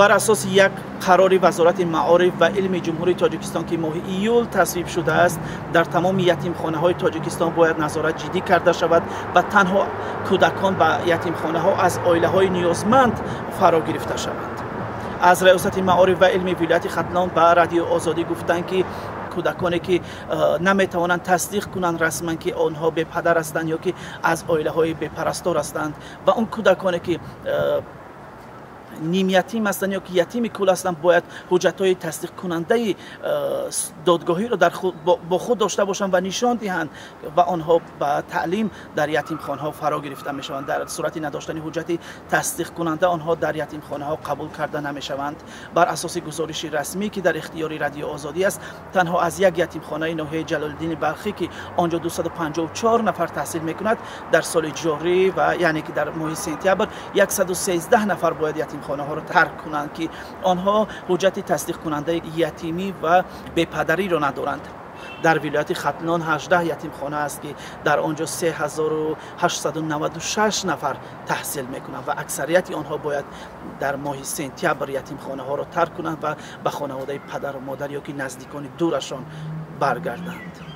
بر اساس یک قرار وزارت معارف و علم جمهوری تاجیکستان که ماه ایول تصویب شده است، در تمام یتیمخانه‌های تاجیکستان باید نظارت جدی کرده شود و تنها کودکان و یتیمخانه‌ها از عائله‌های نیازمند فرا گرفته شوند. از ریاست معارف و علم ولایت ختلان به رادیو آزادی گفتند که کودکانی که نمیتوانند تصدیق کنند رسما که آنها به پدر هستند یا که از عائله‌های به پرستار هستند و اون کودکانی که نیم یتیم هستند یا که یتیم کل هستند باید حجت‌های تصدیق کننده دادگاهی را با خود داشته باشند و نشان دهند و آنها به تعلیم در یتیمخانه‌ها فرا گرفته میشوند. در صورت نداشتن حجت تصدیق کننده آنها در یتیمخانه‌ها قبول کرده نمیشوند. بر اساس گزارش رسمی که در اختیار رادیو آزادی است، تنها از یک یتیمخانه ناحیه جلال الدین بلخی که آنجا 254 نفر تحصیل میکند در سال جاری و یعنی که در ماه سپتامبر 113 نفر باید یتیمخانه ها را ترک کنند که آنها حجت تصدیق کننده یتیمی و بپدری را ندارند. در ولایت ختلان 18 یتیمخانه است که در آنجا 3896 نفر تحصیل میکنند و اکثریت آنها باید در ماه سپتامبر یتیمخانه ها را ترک کنند و به خانواده پدر و مادر یا که نزدیکان دورشان برگردند.